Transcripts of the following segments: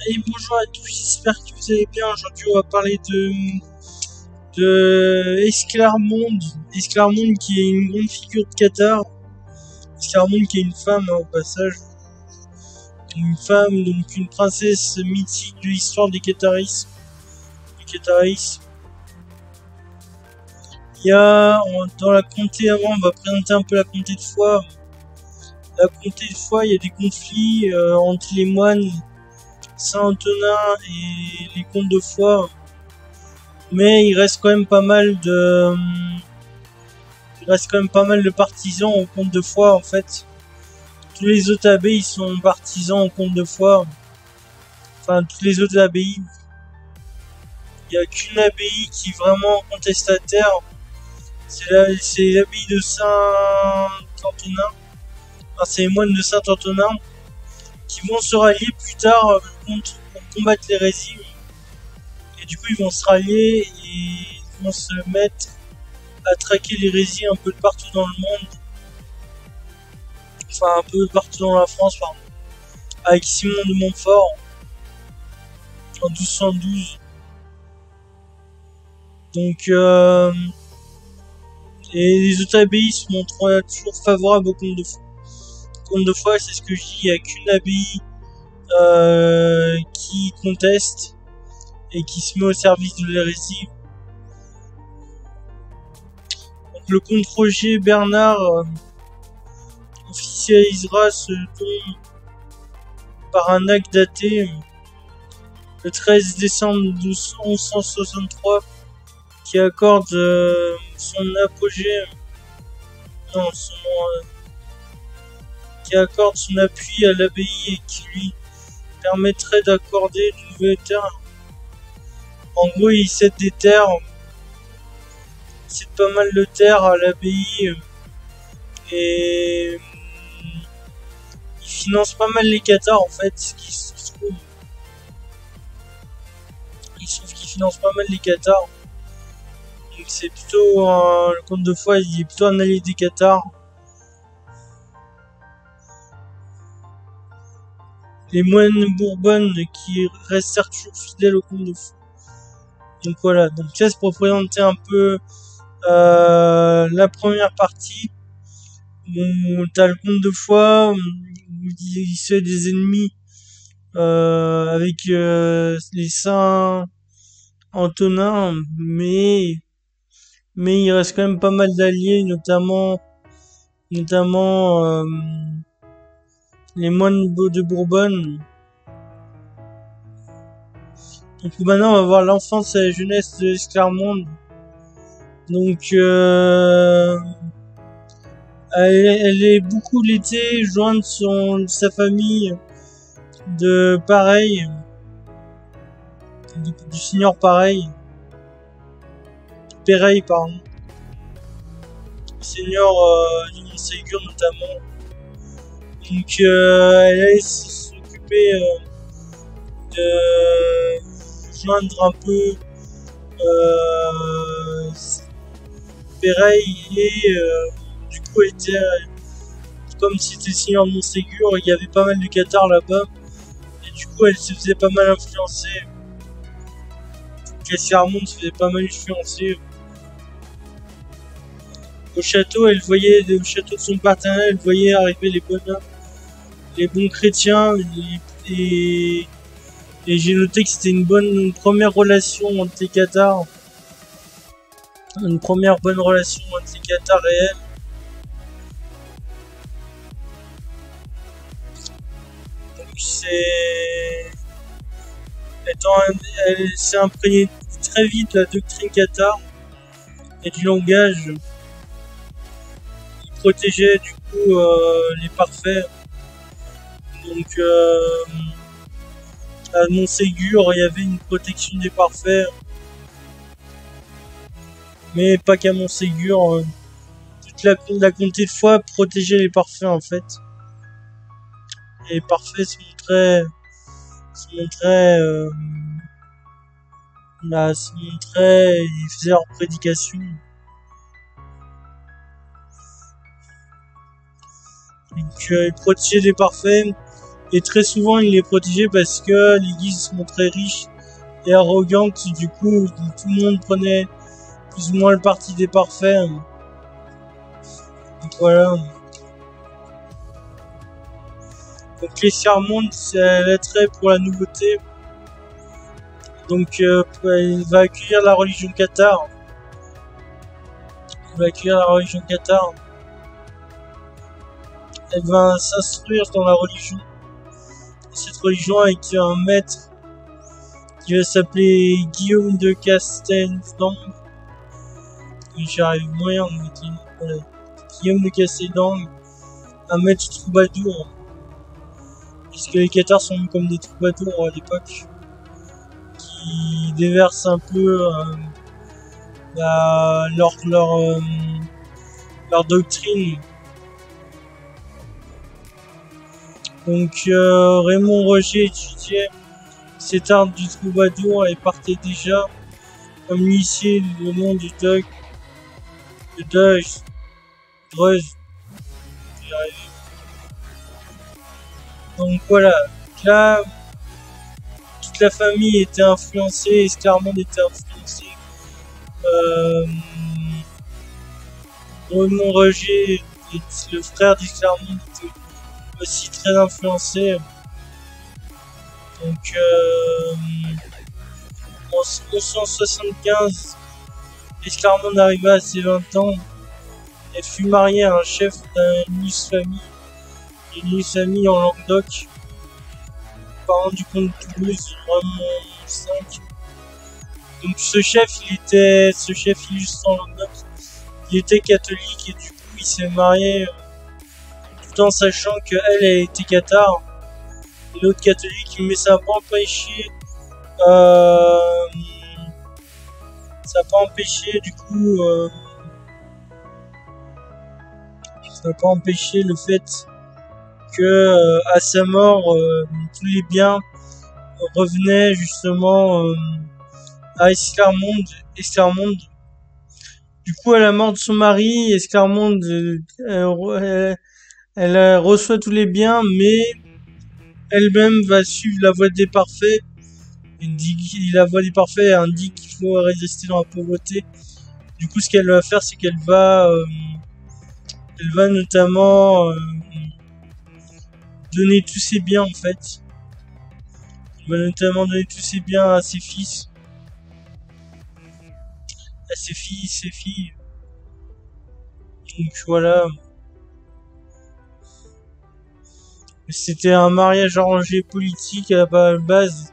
Et bonjour à tous, j'espère que vous allez bien. Aujourd'hui, on va parler de Esclarmonde. Esclarmonde qui est une grande figure de Qatar. Esclarmonde qui est une femme, au passage. Une femme, donc une princesse mythique de l'histoire des Qataris. Il y a, dans la comté avant, on va présenter un peu la comté de Foix. La comté de Foix, il y a des conflits entre les moines Saint-Antonin et les comtes de Foix. Mais il reste quand même pas mal de partisans au comte de Foix, en fait. Tous les autres abbayes ils sont partisans au comte de Foix. Enfin, toutes les autres abbayes. Il n'y a qu'une abbaye qui est vraiment contestataire. C'est l'abbaye de Saint-Antonin. Enfin, c'est les moines de Saint-Antonin qui vont se rallier plus tard pour combattre l'hérésie. Et du coup, ils vont se rallier et ils vont se mettre à traquer l'hérésie un peu partout dans le monde. Enfin, un peu partout dans la France, pardon. Avec Simon de Montfort en 1212. Donc, et les autres abbayes se montrent toujours favorables au comte de Foix. Comte de Foix, c'est ce que je dis, il n'y a qu'une abbaye qui conteste et qui se met au service de l'hérésie. Donc, le comte Roger Bernard officialisera ce don par un acte daté le 13 décembre 1163 qui accorde son apogée, qui accorde son appui à l'abbaye et qui lui permettrait d'accorder de nouvelles terres. En gros, il cède des terres, il cède pas mal de terres à l'abbaye et il finance pas mal les Qatars en fait, ce qui se trouve. Il se trouve qu'il finance pas mal les Qatars. Donc c'est plutôt le comte de Foix, il est plutôt un allié des Qatars. Les moines Bourbonnes qui restèrent toujours fidèles au comte de Foix. Donc voilà, donc ça c'est pour présenter un peu la première partie. Où t'as le comte de Foix, où il se fait des ennemis avec les saints Antonin, mais il reste quand même pas mal d'alliés, notamment les moines de Bourbonne. Donc maintenant on va voir l'enfance et la jeunesse de Esclarmonde. Donc elle est beaucoup l'été jointe sa famille de pareil, du seigneur pareil, Péreil pardon, seigneur du Montségur notamment. Donc elle allait s'occuper de joindre un peu Péreil et du coup elle était comme si c'était le seigneur de Montségur, il y avait pas mal de Qatars là-bas et du coup elle se faisait pas mal influencer. Esclarmonde se faisait pas mal influencer. Au château au château de son partenaire, elle voyait arriver les bons chrétiens et j'ai noté que c'était une première relation entre les Qatars. Une première bonne relation entre les Qatars et elle. Donc elle s'est imprégnée très vite de la doctrine Qatar et du langage. Il protégeait du coup les parfaits. Donc à Montségur, il y avait une protection des parfaits. Mais pas qu'à Montségur. Toute la comté de Foix protégeait les parfaits en fait. Et les parfaits se montraient ils faisaient leur prédication. Donc ils protégeaient les parfaits. Et très souvent, il les protégeait parce que l'Église se montrait riche et arrogante. Du coup, tout le monde prenait plus ou moins le parti des parfaits. Donc voilà. Donc l'Escarmonde, c'est l'attrait pour la nouveauté. Donc il va accueillir la religion cathare. Il va accueillir la religion cathare. Elle va s'instruire dans la religion. Cette religion avec un maître qui va s'appeler Guillaume de Castelnau. J'arrive moyen de mettre voilà. Guillaume de Castelnau, un maître troubadour. Parce que les cathares sont comme des troubadours à l'époque, qui déversent un peu leur doctrine. Donc Raymond Roger étudiait cet art du troubadour et partait déjà comme initié le nom du Druz. Donc voilà, là, toute la famille était influencée, Escarmonde était influencé. Raymond Roger, le frère d'Escarmonde, était aussi très influencé. Donc en 1975, Escarmonde arriva à ses 20 ans et fut mariée à un chef d'une famille en Languedoc, parent du comte de Toulouse, Raymond V. Donc ce chef illustre en Languedoc, il était catholique et du coup il s'est marié tout en sachant qu'elle était cathare, l'autre catholique, mais ça n'a pas empêché du coup ça n'a pas empêché le fait que à sa mort tous les biens revenaient justement à Escarmonde. Du coup, à la mort de son mari, Escarmonde elle reçoit tous les biens, mais elle-même va suivre la voie des parfaits. La voie des parfaits indique qu'il faut rester dans la pauvreté. Du coup, ce qu'elle va faire, c'est qu'elle va notamment donner tous ses biens en fait. Elle va notamment donner tous ses biens à ses fils, à ses filles. Donc voilà. C'était un mariage arrangé politique à la base,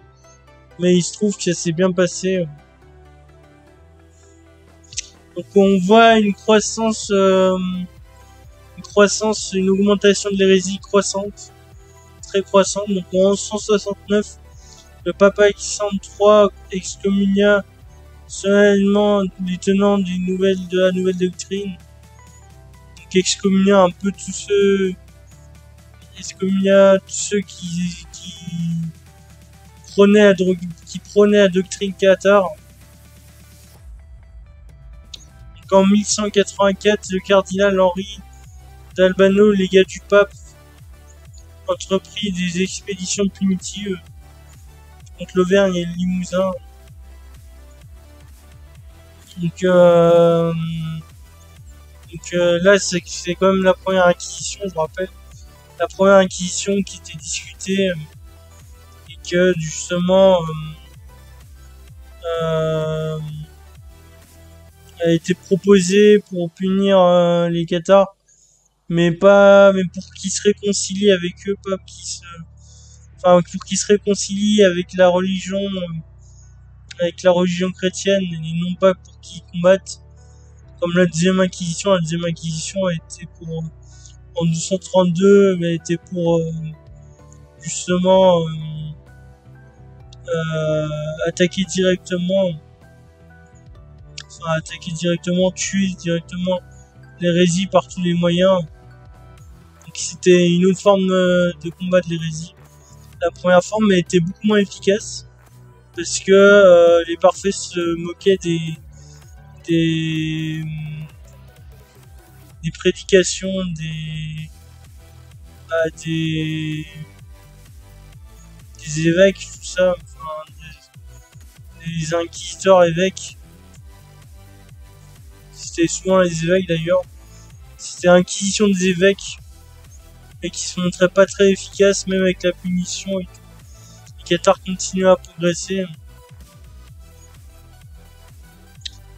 mais il se trouve que ça s'est bien passé. Donc on voit une augmentation de l'hérésie croissante, très croissante. Donc en 1169, le pape Alexandre III excommunia solennellement les tenants de la nouvelle doctrine. Donc excommunia un peu tous ceux qui prônaient la doctrine cathare. Donc en 1184, le cardinal Henri d'Albano, légat du pape, entreprit des expéditions punitives contre l'Auvergne et le Limousin. Donc là, c'est quand même la première inquisition, je me rappelle. La première inquisition qui était discutée et que justement a été proposée pour punir les cathares, mais pour qu'ils se réconcilient avec eux, pour qu'ils se réconcilient avec la religion chrétienne, et non pas pour qu'ils combattent comme la deuxième inquisition. La deuxième inquisition a été en 1232, elle était pour justement attaquer directement, tuer directement l'hérésie par tous les moyens. Donc c'était une autre forme de combat de l'hérésie. La première forme a été beaucoup moins efficace parce que les parfaits se moquaient des prédications des des évêques, tout ça, enfin, des inquisiteurs évêques. C'était souvent les évêques d'ailleurs. C'était l'inquisition des évêques et qui se montrait pas très efficace même avec la punition et tout. Les cathares continuaient à progresser.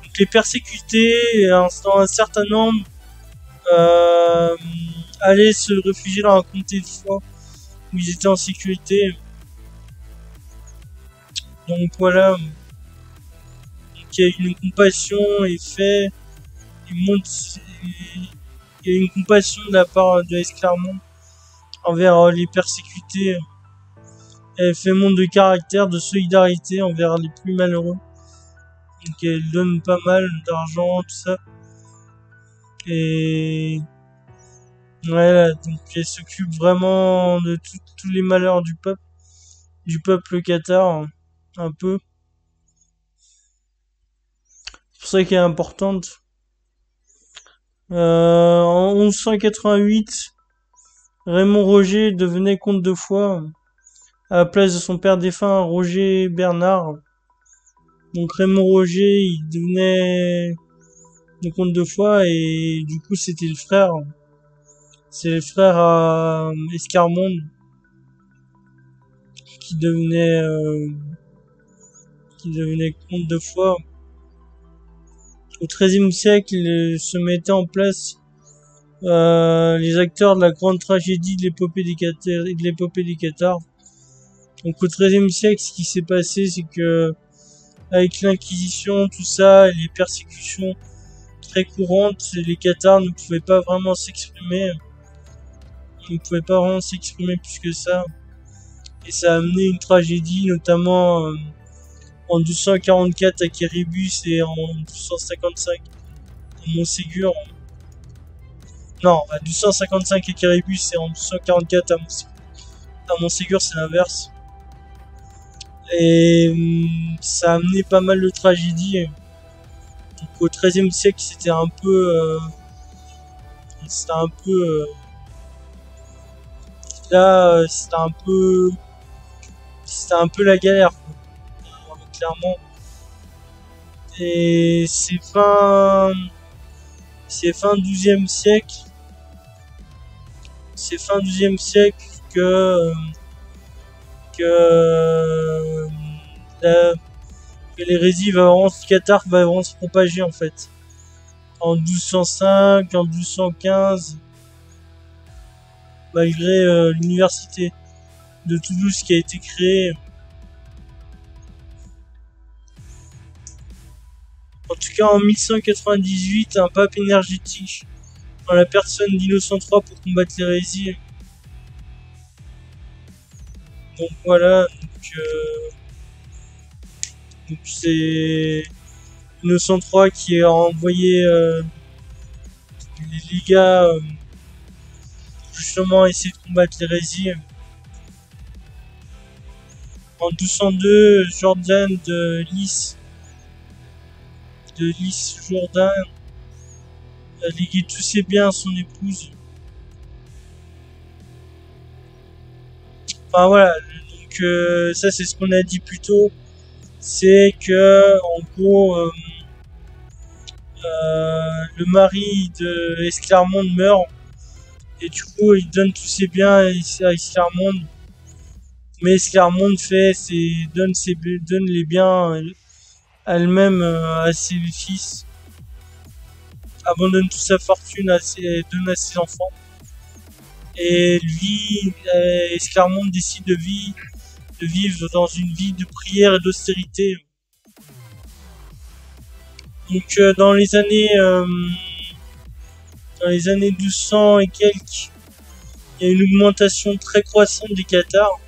Donc les persécutés, dans un certain nombre, allaient se réfugier dans un comté de foi où ils étaient en sécurité. Donc voilà. Donc il y a une compassion est faite. Il y a une compassion de la part de S. Clermont envers les persécutés. Elle fait montre de caractère, de solidarité envers les plus malheureux. Donc elle donne pas mal d'argent, tout ça. Et voilà, donc elle s'occupe vraiment de tous les malheurs du peuple cathare, un peu. C'est pour ça qu'elle est importante. En 1188, Raymond Roger devenait comte de Foix à la place de son père défunt Roger Bernard. Donc Raymond Roger, il devenait le comte de Foix et du coup c'était le frère. C'est le frère à Escarmonde qui devenait comte de Foix. Au XIIIe siècle, se mettaient en place les acteurs de la grande tragédie de l'épopée des cathares. Donc au XIIIe siècle, ce qui s'est passé, c'est que avec l'Inquisition, tout ça, les persécutions très courantes, les cathares ne pouvaient pas vraiment s'exprimer. Ils ne pouvaient pas vraiment s'exprimer plus que ça. Et ça a amené une tragédie, notamment en 1244 à Quéribus et en 1255 à Montségur. Non, à 1255 à Quéribus et en 1244 à Montségur, c'est l'inverse. Et ça a amené pas mal de tragédies. Donc au XIIIe siècle, c'était un peu là, c'était un peu la galère, quoi, clairement. Et c'est fin 12e siècle, que que la, que l'hérésie va vraiment, cathare va vraiment se propager en fait. En 1205, en 1215, malgré l'université de Toulouse qui a été créée. En tout cas, en 1198, un pape énergétique, dans la personne d'Innocent III pour combattre l'hérésie. Donc voilà, donc c'est Innocent III qui a envoyé les légats justement essayer de combattre l'hérésie. En 1202, Jordan de Lys Jourdain a légué tous ses biens à son épouse. Enfin voilà, donc ça c'est ce qu'on a dit plus tôt, c'est que en gros le mari de Esclarmonde meurt et du coup il donne tous ses biens à Esclarmonde, mais Esclarmonde donne les biens elle-même à ses fils, abandonne toute sa fortune donne à ses enfants. Et lui, Esclarmonde décide de vivre dans une vie de prière et d'austérité. Donc dans les années 1200 et quelques, il y a une augmentation très croissante des cathares,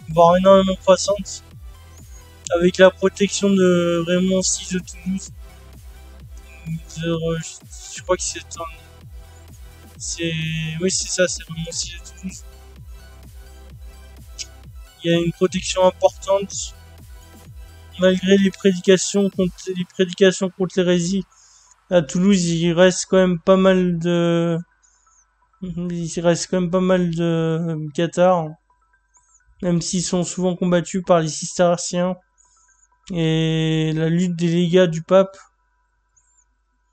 voire énormément croissante, avec la protection de Raymond VI de Toulouse. Je crois que oui, c'est ça, c'est Raymond VI de Toulouse. Il y a une protection importante, malgré les prédications contre l'hérésie. À Toulouse, il reste quand même pas mal de cathares. même s'ils sont souvent combattus par les cisterciens et la lutte des légats du pape.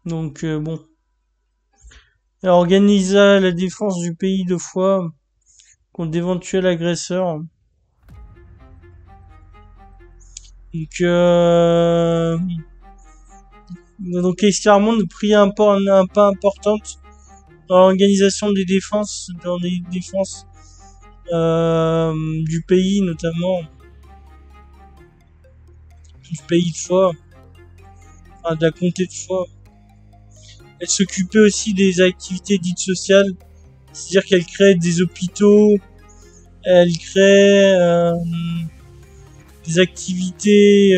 Donc bon. Elle organisa la défense du pays 2 fois contre d'éventuels agresseurs. Donc Esclarmonde prit un pas important dans l'organisation des défenses, dans les défenses du pays, notamment du pays de Foix, enfin de la comté de Foix. Elle s'occupait aussi des activités dites sociales, c'est-à-dire qu'elle créait des hôpitaux, elle créait des activités,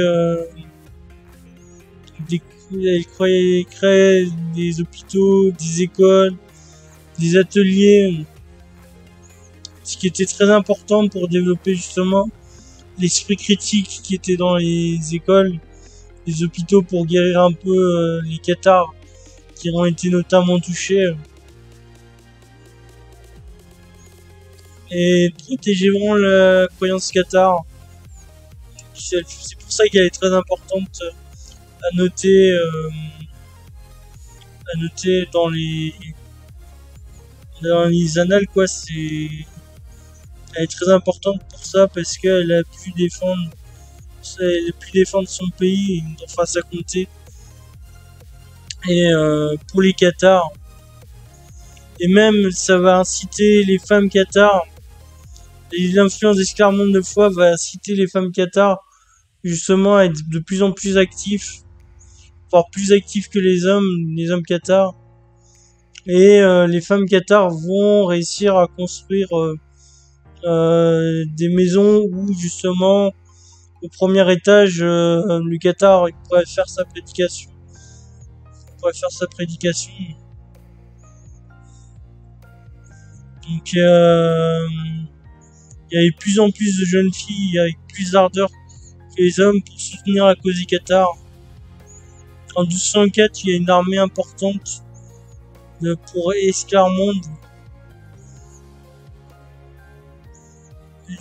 elle créait des hôpitaux, des écoles, des ateliers, ce qui était très important pour développer justement l'esprit critique qui était dans les écoles, les hôpitaux, pour guérir un peu les cathares qui ont été notamment touchés, et protéger vraiment la croyance cathare. C'est pour ça qu'elle est très importante à noter dans les annales, quoi. Elle est très importante pour ça, parce qu'elle a pu défendre son pays face à comté. Et pour les cathares, et même ça va inciter les femmes cathares, l'influence d'Esclarmonde de Foix va inciter les femmes cathares justement à être de plus en plus actifs, voire plus actifs que les hommes cathares. Et les femmes cathares vont réussir à construire des maisons où justement au premier étage le cathare pourrait faire sa prédication. Donc il y avait de plus en plus de jeunes filles avec plus d'ardeur que les hommes pour soutenir la cause des cathares. En 1204, il y a une armée importante pour Esclarmonde.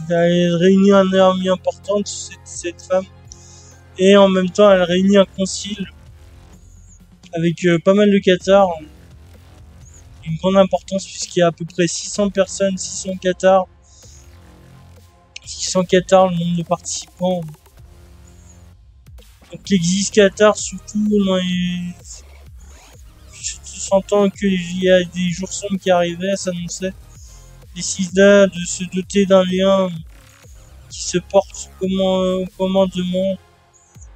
Elle réunit une armée importante, cette femme, et en même temps elle réunit un concile avec pas mal de cathares, une grande importance puisqu'il y a à peu près 600 personnes, 600 cathares, le nombre de participants. Donc l'existe cathare, surtout sentant qu'il y a des jours sombres qui arrivaient, s'annonçait, décida de se doter d'un lien qui se porte au commandement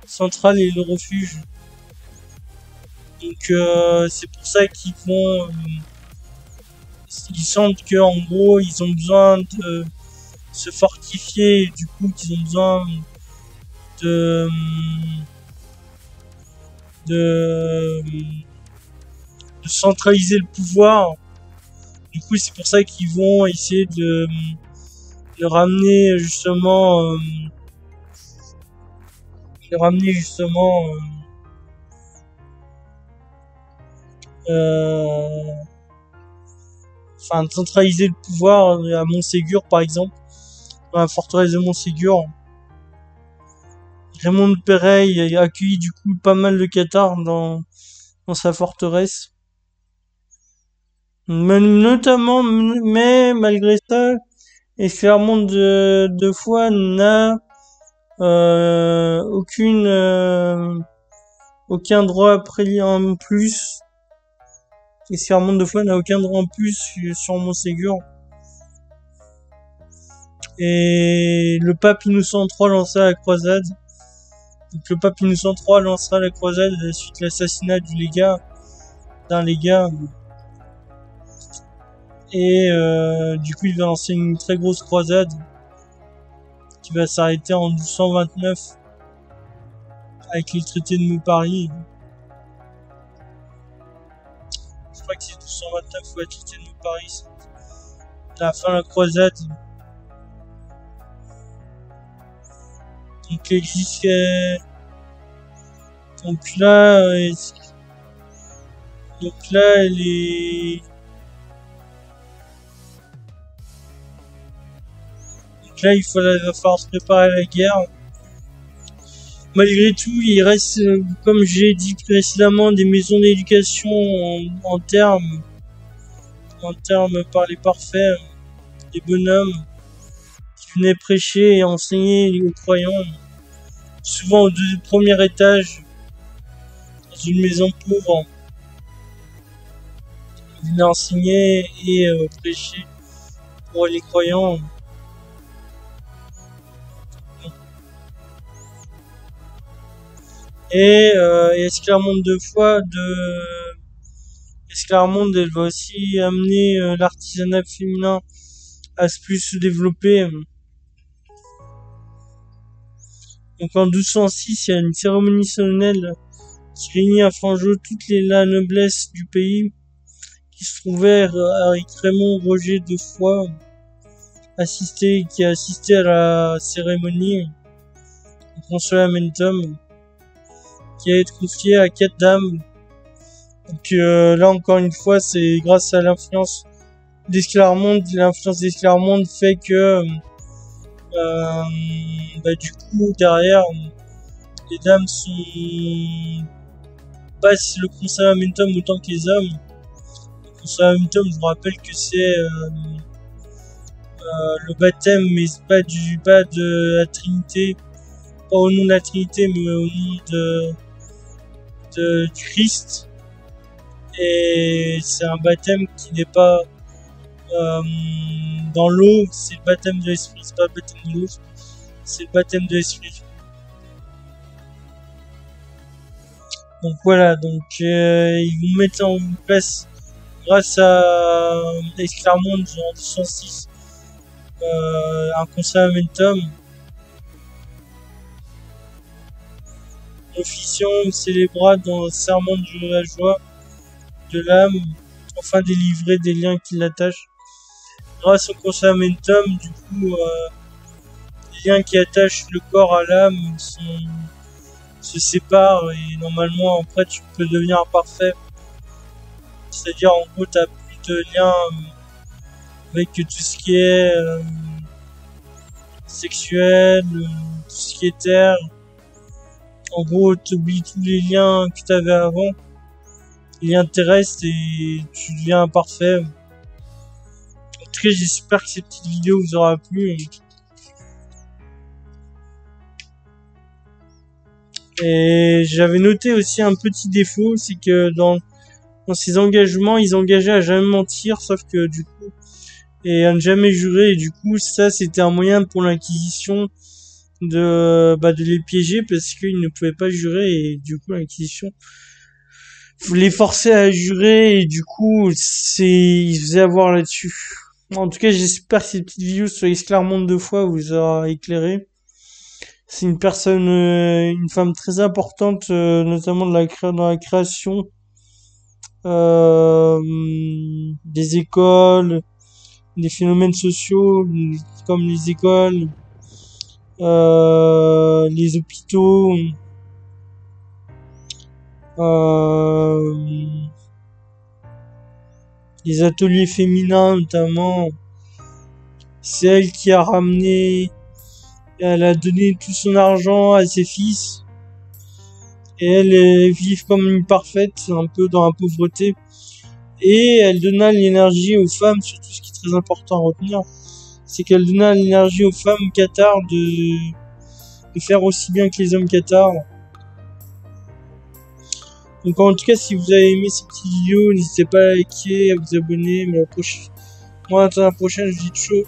central et le refuge. Donc c'est pour ça qu'ils sentent que en gros ils ont besoin de se fortifier, et du coup qu'ils ont besoin de centraliser le pouvoir. Du coup c'est pour ça qu'ils vont essayer de ramener justement de centraliser le pouvoir à Montségur, par exemple, dans la forteresse de Montségur. Raymond de Pereille a accueilli du coup pas mal de cathares dans sa forteresse. Mais malgré ça, Esclarmonde de Foix n'a aucun droit en plus. Esclarmonde de Foix n'a aucun droit en plus sur Montségur. Et le pape Innocent III lança la croisade. Donc le pape Innocent III lancera la croisade suite à l'assassinat d'un légat. Et du coup il va lancer une très grosse croisade qui va s'arrêter en 1229 avec le traité de Meaux-Paris. Je crois que c'est 1229 ou le traité de Meaux-Paris. À la fin de la croisade. Donc existe donc là Donc là, va falloir se préparer à la guerre. Malgré tout, il reste, comme j'ai dit précédemment, des maisons d'éducation en termes par les parfaits, des bonhommes qui venaient prêcher et enseigner aux croyants, souvent au premier étage, dans une maison pauvre. Ils venaient enseigner et prêcher pour les croyants. Et Esclarmonde Esclarmonde, elle va aussi amener l'artisanat féminin à plus se développer. Donc en 1206, il y a une cérémonie solennelle qui réunit à Fangeau la noblesse du pays qui se trouvait avec Raymond Roger de Foix qui a assisté à la cérémonie au consolamentum qui a été confié à 4 dames. Donc là encore une fois, c'est grâce à l'influence d'Esclarmonde. L'influence d'Esclarmonde fait que du coup derrière les dames passent le consolamentum autant que les hommes. Le consolamentum, je vous rappelle que c'est le baptême, mais pas de la Trinité, pas au nom de la Trinité, mais au nom du Christ. Et c'est un baptême qui n'est pas dans l'eau, c'est le baptême de l'esprit, c'est pas le baptême de l'eau, c'est le baptême de l'esprit. Donc voilà, donc ils vont mettre en place, grâce à Esclarmonde en 206, un consolamentum, officiant célébra dans le serment de la joie de l'âme, enfin délivrer des liens qui l'attachent. Grâce au consolamentum, du coup, les liens qui attachent le corps à l'âme se séparent et normalement après tu peux devenir parfait. C'est-à-dire en gros t'as plus de lien avec tout ce qui est sexuel, tout ce qui est terre. En gros t'oublies tous les liens que t'avais avant, les liens terrestres, et tu deviens parfait. En tout cas, j'espère que cette petite vidéo vous aura plu. Et j'avais noté aussi un petit défaut, c'est que dans ces engagements, ils engageaient à jamais mentir, sauf que du coup, et à ne jamais jurer, et du coup, ça c'était un moyen pour l'Inquisition de les piéger, parce qu'ils ne pouvaient pas jurer, et du coup l'Inquisition les forçait à jurer, et du coup ils faisaient avoir là-dessus. En tout cas, j'espère que cette petite vidéo sur Esclarmonde de Foix vous aura éclairé. C'est une personne, une femme très importante, notamment dans la création des écoles, des phénomènes sociaux comme les écoles, les hôpitaux, les ateliers féminins notamment. C'est elle qui a ramené, elle a donné tout son argent à ses fils, et elle vit comme une parfaite, un peu dans la pauvreté, et elle donna l'énergie aux femmes, surtout ce qui est très important à retenir, c'est qu'elle donna l'énergie aux femmes cathares de faire aussi bien que les hommes cathares. Donc en tout cas, si vous avez aimé cette petite vidéo, n'hésitez pas à liker, à vous abonner. Mais la prochaine, je vous dis ciao.